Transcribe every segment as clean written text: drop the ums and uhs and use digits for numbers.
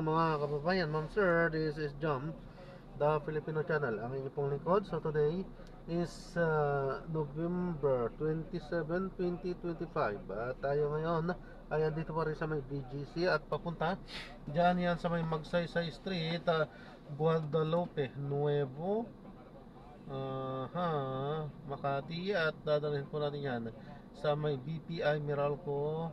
Mga kababayan, ma'am sir, this is Jam, the Filipino channel. Ang inyong pong lingkod. So today is November 27, 2025. At tayo ngayon ay dito pa rin sa may BGC at papunta dyan yan sa may Magsaysay Street, Guadalupe Nuevo, Makati. At dadalhin po natin yan sa may BPI Meralco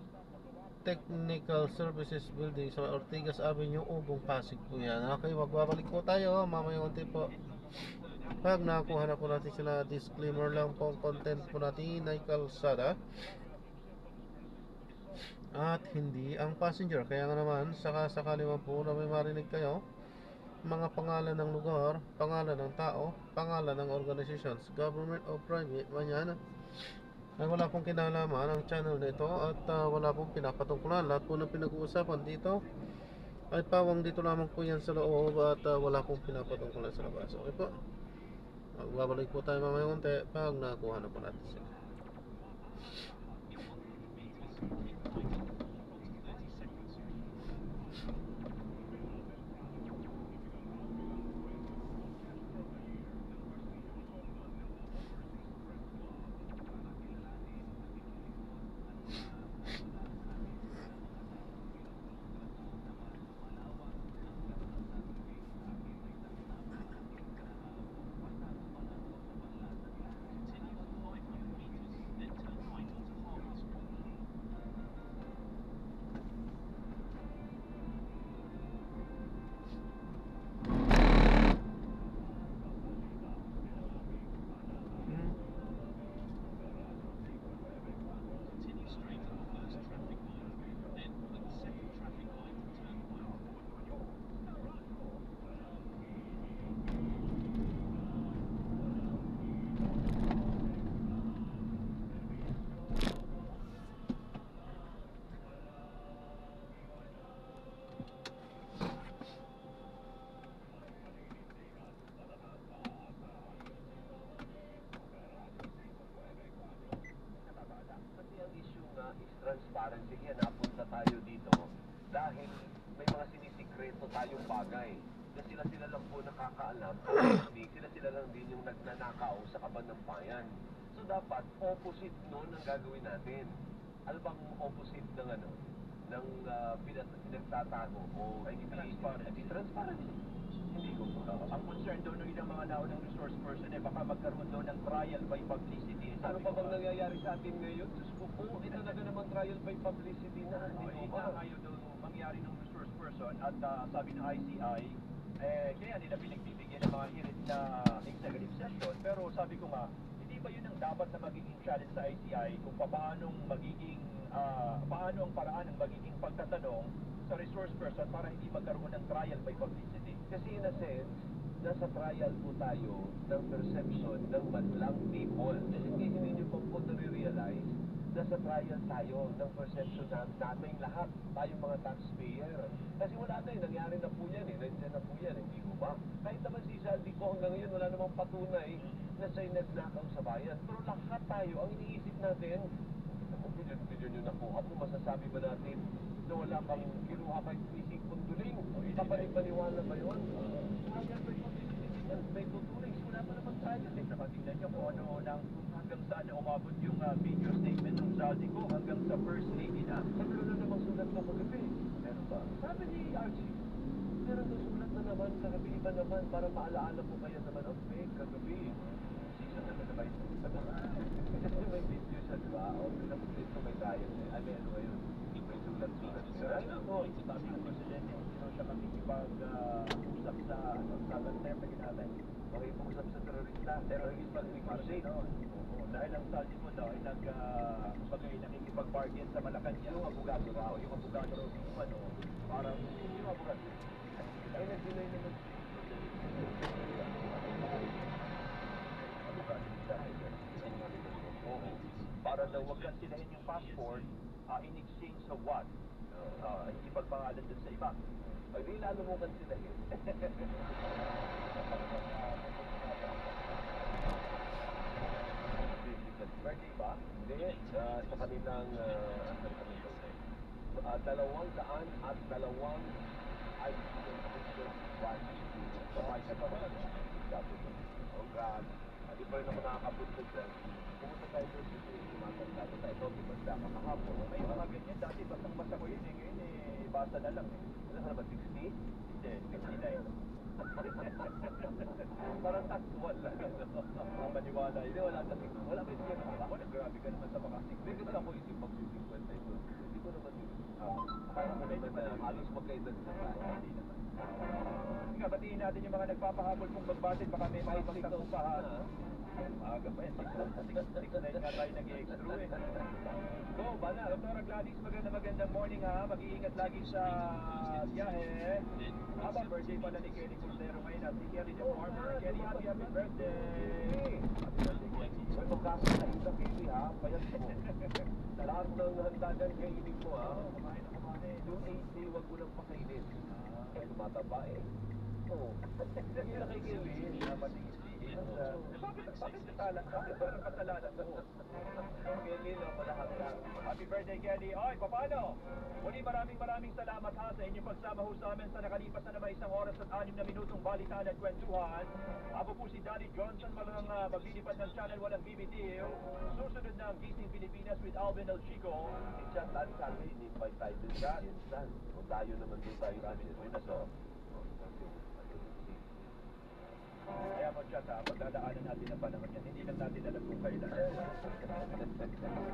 Technical Services Building sa Ortigas Avenue, Ugong, Pasig po yan. Okay, magbabalik po tayo mamaya unti po. Pag nakuha na po natin sila, disclaimer lang po, content po natin ay kalsada at hindi ang passenger. Kaya nga naman, sakali man po na may marinig kayo, mga pangalan ng lugar, pangalan ng tao, pangalan ng organizations, government o private, man ay wala pong kinalaman ang channel nito at wala pong pinapatungkulan. Lahat po ng pinag-uusapan dito ay pawang dito lamang po yan sa loob at wala pong pinapatungkulan sa labas. Okay po, magbabalik po tayo mamaya unti pag nakuha na po natin sila. Transparency yan, napunta tayo dito dahil may mga sinisikreto tayong bagay na sila lang po nakakaalam, hindi sila lang din yung nagnanakaw sa kaban ng bayan. So dapat opposite noon ang gagawin natin. Ano bang opposite ng ng pinagtatago o transparency? Transparency. Hindi ko ang concern doon ng ilang mga naunang resource person baka magkaroon doon ng trial by publicity. Ano pa bang nangyayari sa atin ngayon? Diyos ko po, ito na naman trial by publicity na. Hindi ko ba? Ayaw doon mangyari ng resource person at sabi ng ICI, kaya nila pinagbibigyan ng mga hirit na executive session. Pero sabi ko nga, hindi ba yun ang dapat na magiging challenge sa ICI kung paano ang paraan ng magiging pagtatanong sa resource person para hindi magkaroon ng trial by publicity? Kasi in a sense, nasa trial po tayo ng perception ng madlang people. Kasi hindi nyo po nare-realize, nasa trial tayo ng perception natin lahat, tayong mga taxpayer. Kasi wala na nangyari na po yan nandiyan na po yan, hindi ko ba? Kahit naman si Saldi ko hanggang ngayon, wala namang patunay na siya'y nagnakaw sa bayan. Pero lahat tayo, ang iniisip natin, kung bilyon yung nakuha mo, masasabi ba natin na wala kang kinuha kay Isig Punduling? Kapaniwala ba yun? May tutuloy, wala pa naman tayo. Nakatingnan nyo kung ano hanggang saan na umabot yung video statement ng Saldi ko hanggang sa First Lady na. Sabi na namang sulat ko kagabi. Meron ba? Sabi ni Archie, meron doon sulat na naman, kagabi-iba naman, para maalaala mo kaya naman ang fake kagabi. Season na naman ito. Kasi may video siya, di ba? O, pinapaglit ko may trial. Ay, may ano ngayon. May sulat siya. Oo, sabi ng presidente, siya makikipag-usap sa term na natin. Makikipag-usap sa terorista. Terorista negotiate. Dahil ang saldi mo daw ay nakikipag-bargain sa Malacanang. Yung abogado raw, parang yung abogado. Ay, nag-delay naman. Para daw wag kang silahin yung passport in exchange of what? Ipagpangalan dun sa iba. Ay, di lalo mo kang silahin. Birthday ba? Hindi. Sa kanilang 202 ay Commission Branch sa Vice President Government. Ang grand, hindi pa rin ako nakakapunta dyan. Pumunta tayo doon sa tumatanda ko tayo. Ito, basta kahapon. May mga ganyan dati, basang-basa ko yun eh. Ngayon eh, basa na lang eh. Ano ka na ba, 60? Hindi, 59. Parang actual lang. Ang maniwala Hindi, yun. wala kasi. Wala ba yung siyempre? Ako, naggrabe ka naman sa mga Hindi kasi ako isip mag-50 ito. Hindi ko naman yun. Parang may naman Halos magkaedad na tayo. Hindi naman. Sige, batiin natin yung mga nagpapahabol kung magbasid. Baka may maibang takbo pa ha. Maaga pa yan. 6 nga tayo nag-i-extro eh. So, bana, Dr. Gladys, magandang morning ha. Mag-iingat lagi sa biyahe. Habang birthday pala ni Kelly Cordero ngayon at si Kelly the Farmer. Kelly, happy birthday! May magkakasahin sa Kelly ha. Payat mo. Sa lahat ng handa dyan, kainin mo ha. Kumain na kumain. Yung 80, wag mo lang pakainin. Eh, tumataba eh. Oo. Sige na kay Kelly. Bakit kasalanan? Bakit parang kasalanan mo? Kelly, no, malahag lang. Happy birthday, Kelly. Oy, paano? Muli maraming salamat ha sa inyong pagsama ho sa amin sa nakalipas na naman 1 oras at 6 na minutong balitaan at kwentuhan. Ako po si Danny Johnson, walang maglilipat ng channel, walang BBTV. Susunod na ang Gising Pilipinas with Alvin El Chico. Minsan, tayo sa amin, in-invite tayo dun sa Minsan. Kung tayo naman dun tayo sa Pilipinas, oh. Kaya mo chat ha, pagdadaanan natin ang panahon yan. Hindi lang natin alam kung kailan.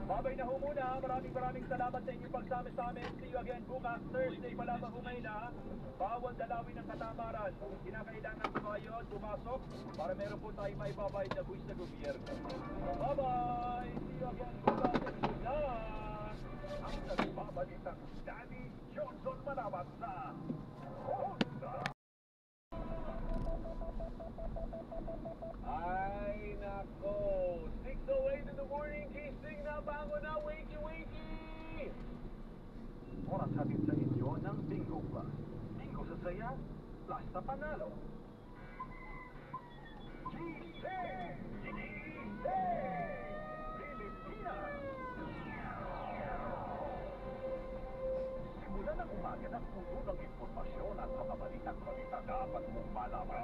Babay na ho muna. Maraming salamat sa inyong pagsama sa amin. See you again bukas, Thursday pa lamang umay na. Bawal dalawin ng katamaran. Kinakailangan kumayod, pumasok, para meron po tayo maibabayad na buwis na gobyerno. Bye-bye! See you again bukas and good night! Ang nagbabalitang Danny Johnson Manabat sa Honda! Ay, nako. 6:08 in the morning, gising na, bango na, wakey! Oras hatid sa inyo ng Bingo Plus. Bingo sa saya, plus sa panalo. Gising! Gising! Pilipinas! Simula ng umaga ng puno ng impormasyon at mga balitang-balita dapat mong malaman.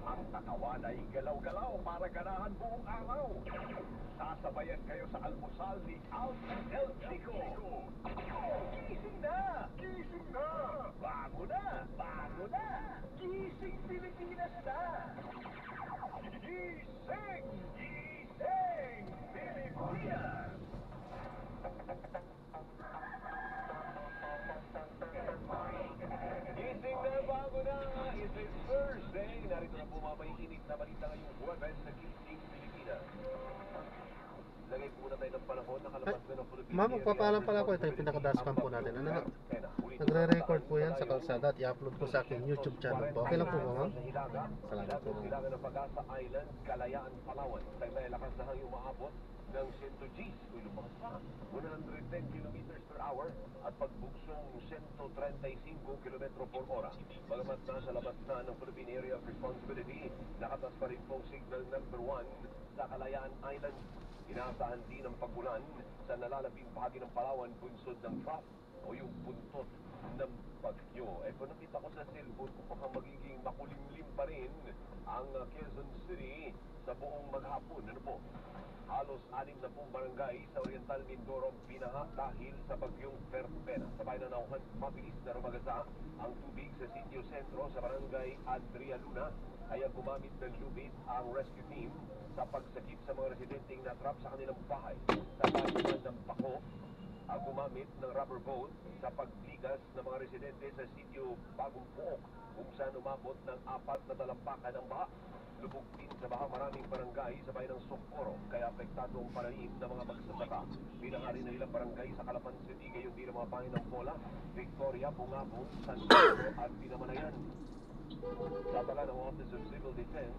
Ang katawan ay galaw-galaw para ganahan buong araw. Sasabayan kayo sa almusal ni Alvin El Chico. Gising na! Gising na! Bago na! Bago na! Gising Pilipinas na! Gising! Gising Pilipinas! Gising na, bago na. It is Thursday. Narito na po mga maiinit na balita ngayong Huwebes sa Gising Pilipinas. Lagay po muna tayo ng panahon. Nakalabas na ng Philippine Ma'am, magpapaalam pala ako. Ito yung pinaka-dashcam po natin. Ano, nagre-record po yan sa kalsada at i-upload ko sa aking YouTube channel po. Okay lang po ba, ma'am? Salamat po. Hilaga ng Pag-asa Island, Kalayaan, Palawan. Taglay lakas na hangin umaabot ng 100 Gs. Uy, lumakas pa. 110 kilometers per hour at pagbuksong 135 kilometro per hora. Bagamat nasa labas na ng Philippine Area of Responsibility, nakatas pa rin pong signal number 1 sa Kalayaan Island. Inaasahan din ang pagulan sa nalalabing bahagi ng Palawan bunsod ng trough o yung buntot ng bagyo. Eh kung nakita ko sa cellphone ko baka magiging makulimlim pa rin ang Quezon City sa buong maghapon. Ano po? Halos 6 na pong barangay sa Oriental Mindoro binaha dahil sa bagyong Perpena. Sabay na nauhan, mabilis na rumagasa ang tubig sa sitio sentro sa barangay Andrea Luna. Kaya gumamit ng lubid ang rescue team sa pagsakip sa mga residenteng natrap sa kanilang bahay. Sa paliman ng Bako, gumamit ng rubber boat sa pagligas ng mga residente sa sitio Bagong Pook kung saan umabot ng 4 na talampakan ng baha. Lubog din sa baha maraming barangay sa bayan ng Socorro, kaya apektado ang pananim ng mga magsasaka. Pinahari na ilang barangay sa Calapan City, gayon din ang mga bayan ng Pola, Victoria, Bungabong, San Pedro at Pinamanayan. Sa tala ng Office of Civil Defense,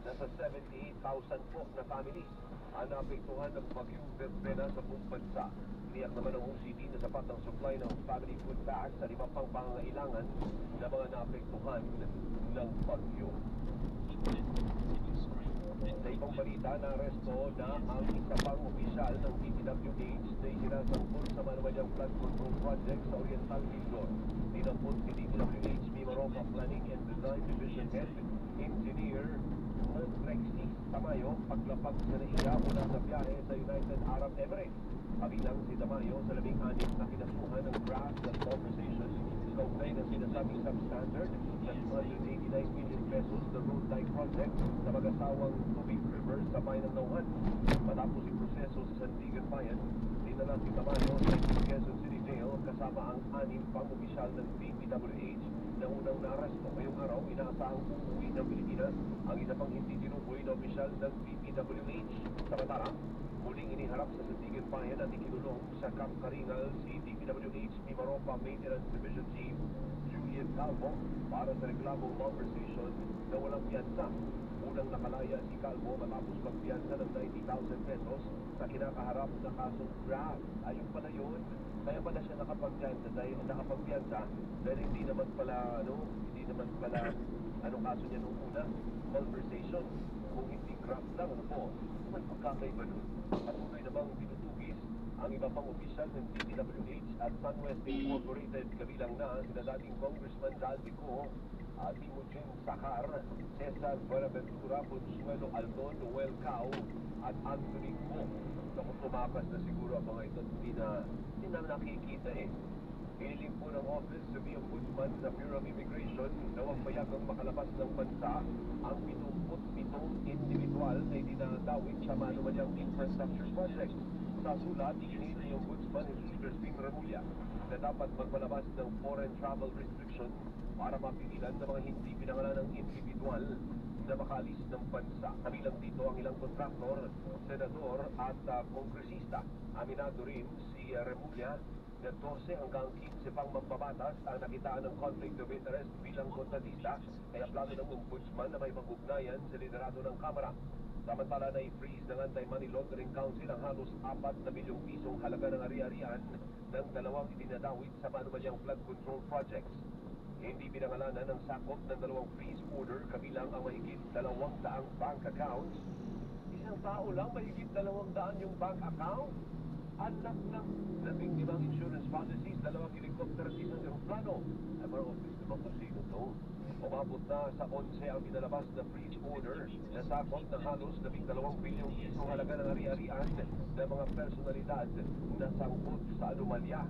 nasa 78,000 po na families ang naapektuhan ng bagyong Perpena sa buong bansa. Iniyak naman ng OCD na sapat ang supply ng family food bags sa 5 pang pangangailangan na mga naapektuhan ng bagyo. Sa ibang balita, na-aresto na ang isa pang opisyal ng DPWH na isinasangkot sa manuwalyang flood control project sa Oriental Mindoro. lang po si DPWH Mimaropa Planning and Design Division Head Engineer Rexy Tamayo paglapag sa naiya mula sa biyahe sa United Arab Emirates. Kabilang si Tamayo sa 16 na kinasuhan ng draft at conversation kaugnay ng sinasabing substandard na 289 million pesos na road tie project sa mag-asawang Tubig River sa bayan ng Nauhan. Matapos yung proseso sa Sandigan Bayan, dinala si Tamayo sa Quezon City Jail kasama ang 6 pang opisyal ng DPWH na unang narasto. Ngayong araw, inaasahang uuwi ng Pilipinas ang isa pang hindi tinukoy na opisyal ng DPWH. Samantala, muling iniharap sa Sandigan Bayan at ikinulong sa Camp Karingal si DPWH Mimaropa Maintenance Division Chief Julian Calvo para sa reklamong conversation na walang piyansa. Unang nakalaya si Calvo matapos magpiyansa ng 90,000 pesos sa kinakaharap na kasong draft. Ayun pala yun. Kaya pala siya nakapagpiyansa dahil hindi naman pala anong kaso niya nung una? Conversation. Kung hindi graft lang, ano po? May pagkakaiba nun. Patuloy namang tinutugis ang iba pang opisyal ng DPWH at SunWest Incorporated kabilang na sina dating Congressman Dal Vico at Imogen Sahar, Cesar Buenaventura, Consuelo Aldon, Noel Cao at Anthony Mo. Naku, tumakas na siguro ang mga ito hindi na nakikita eh. Hiniling po ng Office of the Ombudsman sa Bureau of Immigration na huwag payagang makalabas ng bansa ang 77 individual na idinadawit sa manumalyang infrastructure project. Sa sulat, hiniling ng Ombudsman Jesus Crispin Remulla na dapat magpalabas ng foreign travel restriction para mapigilan ng mga hindi pinangalan ng individual na makaalis ng bansa. Kabilang dito ang ilang kontraktor, senador at kongresista. Aminado rin si Remulla na 12 hanggang 15 pang mambabatas ang nakitaan ng conflict of interest bilang kontratista, kaya plano ng Ombudsman na may mag-ugnayan sa liderado ng Kamara. Samantala na i-freeze ng Anti-Money Laundering Council ang halos 4 na bilyong pisong halaga ng ari-arian ng dalawang idinadawit sa manumalyang flood control projects. Hindi pinangalanan ng sakop ng dalawang freeze order kabilang ang mahigit 200 bank accounts. Isang tao lang mahigit 200 yung bank account? Anak ng 15 insurance policies, 2 helicopter at isang aeroplano. Ay mga office naman kung sino to. Umabot na sa 11 ang pinalabas na freeze order na sakop ng halos 12 bilyong pisong halaga ng ari-arian ng mga personalidad na sangkot sa anomalya.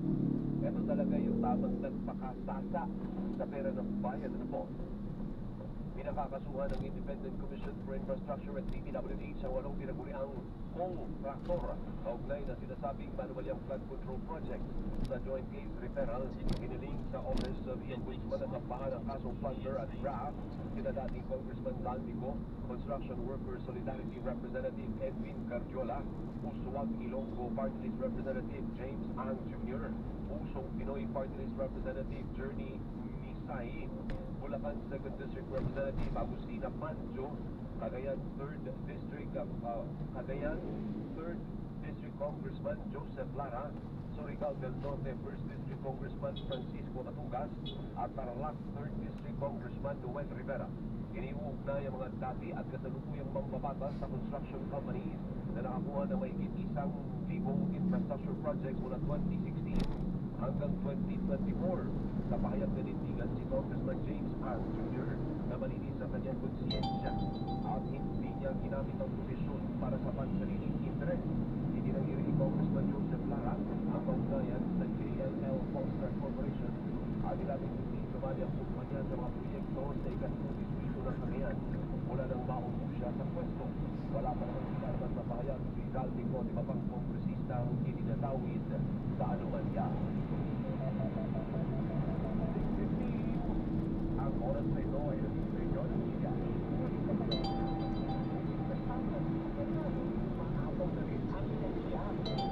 Ito talaga yung tamang nagpakasasa sa pera ng bayan. Ano po? Pinakakasuhan ng Independent Commission for Infrastructure at DPWH ang 8 pinaguriang kontraktor kaugnay na sinasabing manumalyang flood control project. Sa joint case referral, hiniling sa Office of the Ombudsman na sampahan ang kasong plunder at graft sina dating Congressman Dal Vico, Construction Workers Solidarity Representative Edwin Cardiola, Usuwag Ilonggo Party List Representative James Ang Jr., Usong Pinoy Party List Representative Journey Nisay, Bulacan 2nd District Representative Agustina Manjo, Cagayan 3rd District Congressman Joseph Lara, Surigao del Norte 1st District Congressman Francisco Atugas, at Tarlac 3rd District Congressman Noel Rivera. Iniuugnay ang mga dati at kasalukuyang mambabatas sa construction companies na nakakuha ng mahigit 1,000 infrastructure projects mula 2016 hanggang 2024. Sa pahayag na nindigan si Congressman James Ang Jr. na malinis sa kanyang konsyensya at hindi niya ginamit ang posisyon para sa pansariling interest. Hindi nang ni Congressman Joseph Lara ang kaugnayan sa JLL Foster Corporation at ilabing hindi sumali ang kumpanya sa mga proyekto sa ikatlong distrito ng Cagayan mula nang maupo siya sa pwesto. Wala pa naman sinarman sa pahayag si Galdico at iba pang kongresista ang itinatawid sa anomalya. Ang oras na ito ay region ng media. Mahabang na rin ang media.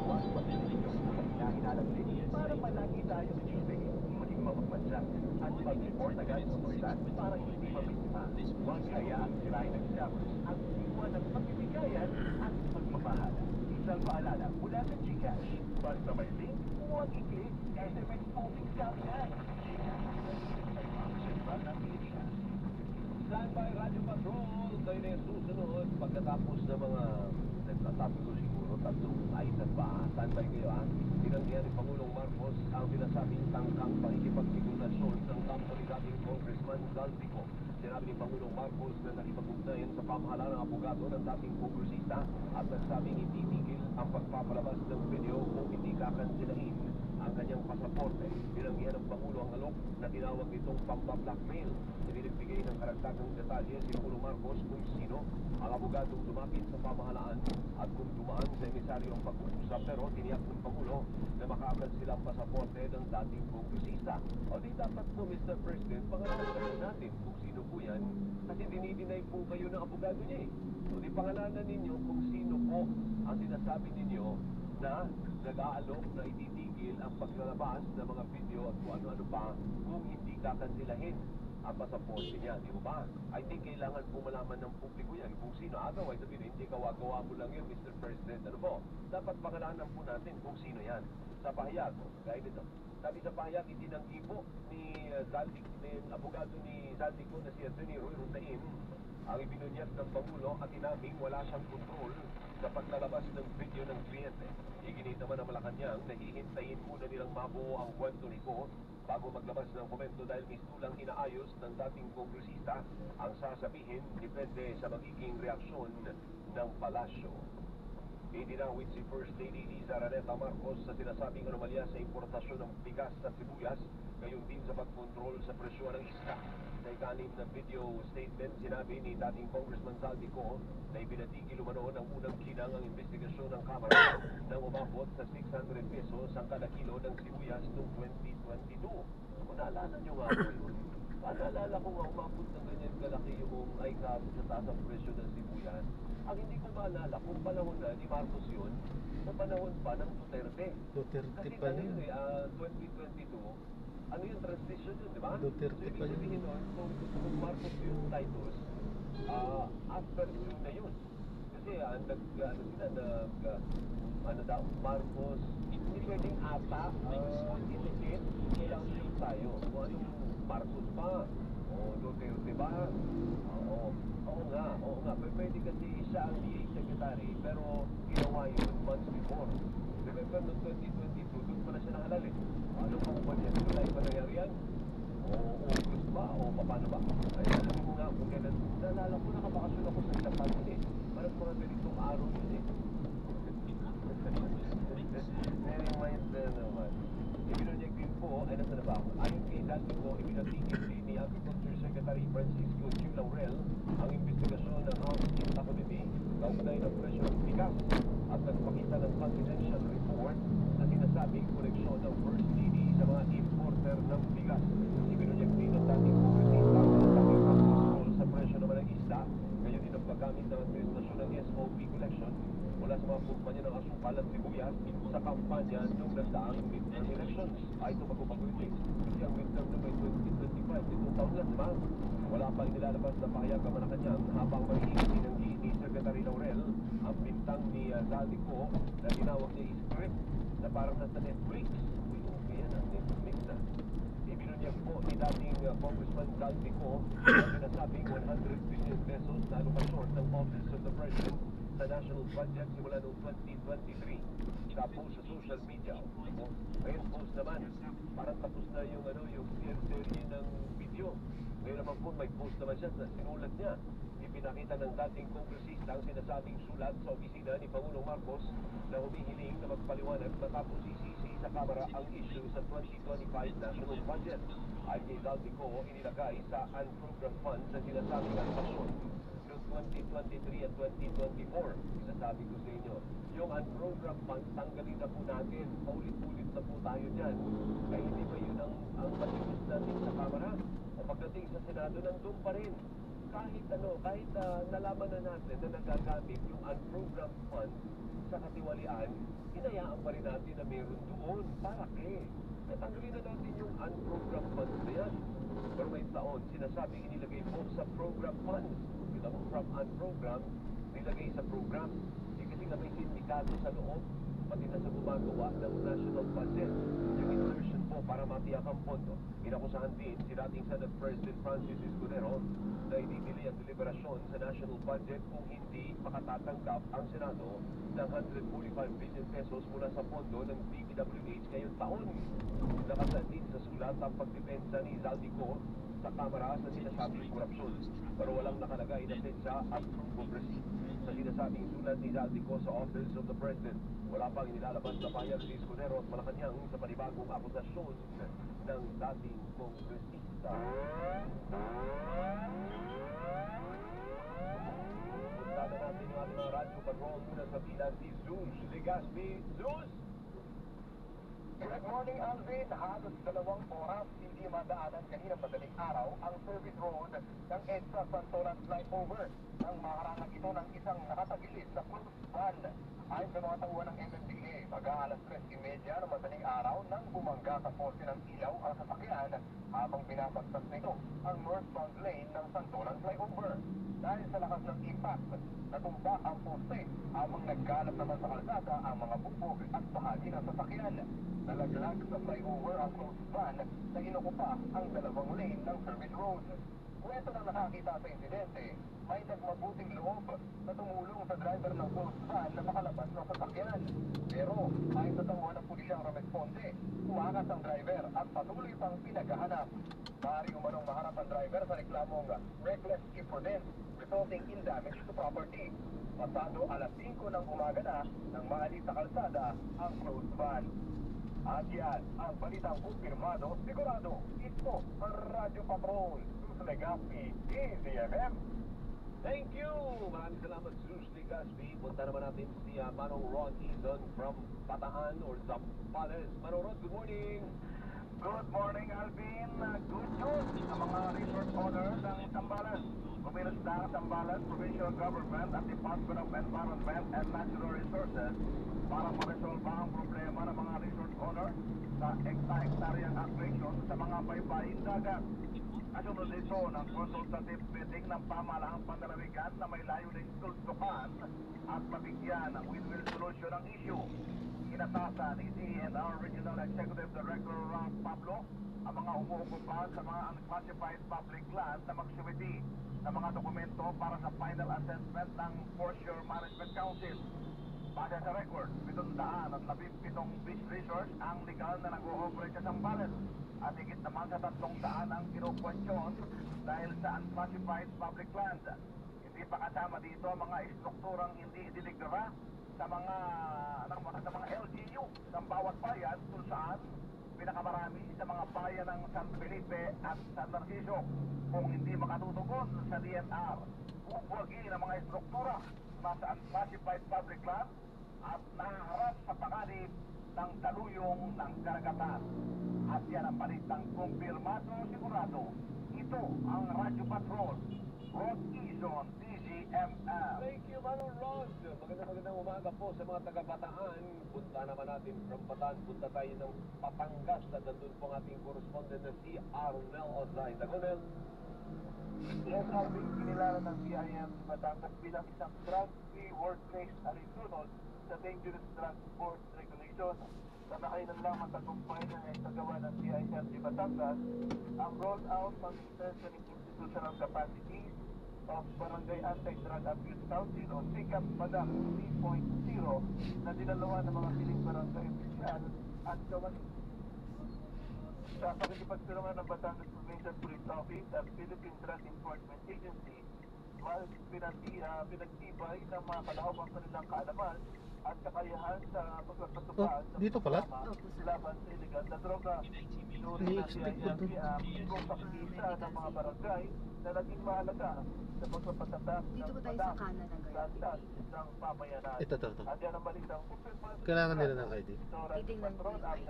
Huwag pag-ibig yung kailangan alam para palagi tayo maging mapagmadyak at mag-report agad sa otoridad para hindi mabisita. Huwag hayaan sirain ng scammers at iwan ng pagbibigayan at pagmamahal. Isang paalala mula sa GCash. Basta may link, huwag i-click, SMS moving scam yan. Standby Radio Patrol, kayo na yung susunod pagkatapos ng mga nagtatabi ko siguro 3 item pa. Standby kayo ha. Tinanggihan ni Pangulong Marcos ang pinasabing tangkang pakikipagsigunasyon sinasabing Congressman Zaldico. Sinabi ni Pangulong Marcos na nakipag-ugnayan sa pamahalaan ng abogado ng dating kongresista at nagsabing hindi tigil ang pagpapalabas ng video kung hindi kakansilahin ang kanyang pasaporte. Binanggihan ng Pangulo ang alok na tinawag nitong pamba-blackmail. Ibinagbigay ng karagdagang detalye si Pangulong Marcos kung sino ang abogadong lumapit sa pamahalaan at kung dumaan sa emisaryo ang pag-uusap, pero tiniyak ng Pangulo na makakansila ang pasaporte ng dating kongresista. O di dapat po, Mr. President, pangalanan natin kung sino po yan kasi dinidinay po kayo ng abogado niya eh. O di pangalanan ninyo kung sino po ang sinasabi ninyo na nag-aalok na ititigil ang paglalabas ng mga video at kung ano-ano pa kung hindi kakansilahin ang pasaporte niya, di ba? I think kailangan po malaman ng publiko yan kung sino. Otherwise, sabihin, hindi gawa-gawa mo lang yun, Mr. President. Ano po? Dapat pangalanan po natin kung sino yan. Sa pahayag, gaya nito. Sabi sa pahayag, itinanggi po ni abogado ni Zaldico na si Atty. Roy Rotaim ang ibinunyag ng Pangulo at inaming wala siyang kontrol sa paglalabas ng video ng kliyente. Iginit naman ang Malacanang na hihintayin muna nilang mabuo ang Puerto Rico bago maglabas ng komento dahil mistulang inaayos ng dating kongresista ang sasabihin depende sa magiging reaksyon ng palasyo. Idinawit si First Lady Liza Araneta Marcos sa sinasabing anomalya sa importasyon ng bigas at sibuyas, gayon din sa pagkontrol sa presyo ng isda. Sa ikanim na video statement, sinabi ni dating Congressman Zaldico na ibinatigil umano ng unang kinang ang investigasyon ng Kamara nang umabot sa 600 pesos ang kada kilo ng sibuyas noong 2022. Kung naalala nyo nga po yun, naalala ko nga umabot ng ganyan kalaki yung ay sa taas ang presyo ng sibuyas. Ang hindi ko maalala kung panahon na ni Marcos yun, sa panahon pa ng Duterte. Duterte Kasi pa ano yun. yun 2022, ano yung transition yun, di ba? Duterte So, ibig pa yun. sabihin nun, kung Marcos yung Titus, after June na yun. Kasi ano daw, Marcos, hindi pwedeng ata, indicate, kailang yun tayo. Kung anong Marcos pa, o Duterte ba, oo nga, pwede kasi siya ang DA Secretary, pero ginawa yun months before. Remember noong 2022, doon pala siya nakalal eh. Ano kung ba niya? July ba nangyari yan? O August ba? O paano ba? Ay, alam mo nga kung kailan. Naalala ko, nakabakasyon ako sa Japan yun eh. Parang mga ganitong araw yun eh. Very mind na naman. Ibinunyag din po, ay nasa na ba ako? Ayon kay Zaldico, ibinatigil din ni Agriculture Secretary Francisco Q. Laurel ang investigasyon ng House Inta Committee kaugnay ng presyo ng bigas at nagpakita ng confidential report na sinasabing koleksyon ng First Lady sa mga importer ng bigas. Ibinunyag din ng dating kongresista ang sinasabing pag-control sa presyo naman ng isda, ngayon din ang paggamit ng administrasyon ng SOP collection mula sa mga kumpanya ng asukal at sibuyas sa kampanya nung nagdaang midterm elections. Ito bago-bago yun eh. Kasi ang midterm na may 2025, itong taon lang, diba? Wala pang nilalabas na pahayag ang Malacanang habang magiging tinanggi ni Secretary Laurel ang bintang ni Zaldico na tinawag niya script na parang nasa Netflix. Uy, okay yan ang Netflix na. Ibinunyag po ni dating Congressman Zaldico na sinasabing 100 billion pesos na alokasyon ng Office of the President sa national budget simula noong 2023. Tapos sa social media. Ngayon post naman, parang tapos na yung serie ng video. Ngayon naman po may post naman siya sa sinulat niya. Ipinakita ng dating kongresista ang sinasabing sulat sa opisina ni Pangulong Marcos na humihiling na magpaliwanag matapos isisi sa Kamara ang issue sa 2025 national budget. Ayon kay Zaldico, inilagay sa unprogrammed funds ang sinasabing alokasyon noong 2023 at 2024. Sinasabi ko sa inyo, yung unprogrammed funds, tanggalin na po natin. Paulit-ulit na po tayo dyan. Kaya hindi ba yun ang matigus natin sa Kamara? O pagdating sa Senado, nandun pa rin. Kahit nalaman na natin na nagagamit yung unprogrammed funds sa katiwalian, hinayaan pa rin natin na meron doon. Para kay? Natanggalin na natin yung unprogrammed funds na yan. Pero may taon, sinasabing inilagay po sa program funds. Kita mo, from unprogrammed, nilagay sa program. Kasi nga may sindikato sa loob, pati na sa gumagawa ng national budget. Yung insertion po para matiyak ang pondo. Inakusahan din si dating Senate President Francis Escudero na idinili ang deliberasyon sa national budget kung hindi makatatanggap ang Senado ng 145 billion pesos mula sa pondo ng DPWH ngayong taon. Nakasaad din sa sulat ang pagdepensa ni Zaldico sa Kamara sa sinasabing korupsyon. Pero walang nakalagay na petsa at proof of receipt sa sinasabing sulat ni Zaldico sa Office of the President. Wala pang inilalabas na bayan si Escudero at Malacanang sa panibagong akusasyon ng dating kongresista. Punta na natin yung ating mga radyo patrol muna sa bilan si Zeus Legaspi. Zeus! Good morning, Alvin. Halos 2 oras hindi madaanan kanina madaling araw ang service road ng EDSA Santolan Flyover nang maharangan ito ng isang nakatagilid sa cruise van. Ayon sa mga tauhan ng MMDA, mag-aalas 3:30 ng madaling araw nang bumangga sa poste ng ilaw ang sasakyan habang binabagtas nito ang northbound lane ng Santolan Flyover. Dahil sa lakas ng impact, natumba ang poste habang nagkalat naman sa kalsada ang mga bubog at bahagi ng sasakyan. Nalaglag sa flyover ang closed van na inukupa ang 2 lane ng service road. Kwento ng nakakita sa insidente, may nagmabuting loob na tumulong sa driver ng closed van na makalabas ng sasakyan. Pero ayon sa tauhan ng pulisyang rumesponde, umakas ang driver at patuloy pang pinaghahanap. Maaari umanong maharap ang driver sa reklamong reckless imprudence resulting in damage to property. Pasado alas 5 ng umaga na nang maalis sa kalsada ang closed van. At yan ang balitang kumpirmado, sigurado. Ito ang Radyo Patrol. Sus Legaspi, DZMM. Thank you! Maraming salamat, Zeus Legaspi. Punta naman natin si Manong Ron Eason from Bataan or Zambales. Manong Ron, good morning! Good morning, Alvin. Good news sa mga resort owners ng Zambales. Kumilos na ang Zambales Provincial Government at Department of Environment and Natural Resources para ma-resolve ang problema ng mga resort owners sa hektaryang acquisition sa mga baybayin dagat. Kasunod nito ng consultative meeting ng pamahalaang panlalawigan na may layuning tultukan at mabigyan ng win-win solution ang issue. Inatasa ni DENR Regional Executive Director Ram Pablo ang mga umuukupan sa mga unclassified public land na magsumiti ng mga dokumento para sa final assessment ng Foreshore Management Council. Base sa record, 717 beach resorts ang legal na nag-ooperate sa Zambales at higit naman sa 300 ang kinukwestiyon dahil sa unclassified public land. Hindi pa kasama dito ang mga estrukturang hindi idiniglara sa mga LGU ng bawat bayan kung saan pinakamarami sa mga bayan ng San Felipe at San Narciso. Kung hindi makatutugon sa DNR, bubuwagi ng mga estruktura nasa unclassified public land at naharap sa panganib ng taluyong ng karagatan. At yan ang balitang kumpirmado sigurado. Ito ang Radyo Patrol. Rod Eason, DZMM. Thank you, Manong Ron. Magandang umaga po sa mga taga-Bataan. Punta naman natin from Bataan. Punta tayo ng Batangas at nandun po ang ating correspondent na si Arnel Osay. Dagonel. Yes, Alvin, kinilala ng BIM Batangas bilang isang drug-free workplace alinsunod sa Dangerous Drug Board Regulation. Sa nakailan lang matagumpay na naisagawa ng BIM di Batangas ang roll-out ng strengthening institutional capacity of Barangay Anti-Drug Abuse Council o SICAP Badak 3.0 na dinalawa ng mga piling barangay opisyal at kawani. Sa pakikipagtulungan ng Batangas Provincial Police Office at Philippine Drug Enforcement Agency, pinagtibay ng mga kalahok ang kanilang kaalaman at kakayahan sa pagpapatupad Oh, dito pala? laban sa illegal na droga. Inurin na siya kung pakikisa ng mga barangay na naging mahalaga sa pagpapatatag Dito ba tayo sa kanan ng landas ng pamayanan. Ito. At yan ang balitang kumpirmado. Kailangan nila ng ID. Titingnan ko yung ID.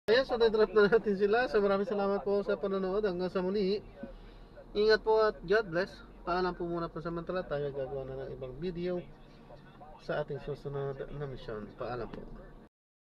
Ayan, so na-drop na natin sila. So maraming salamat po sa panonood. Hanggang sa muli. Ingat po at God bless. Paalam po muna pansamantala. Tayo gagawa na ng ibang video sa ating susunod na mission. Paalam po.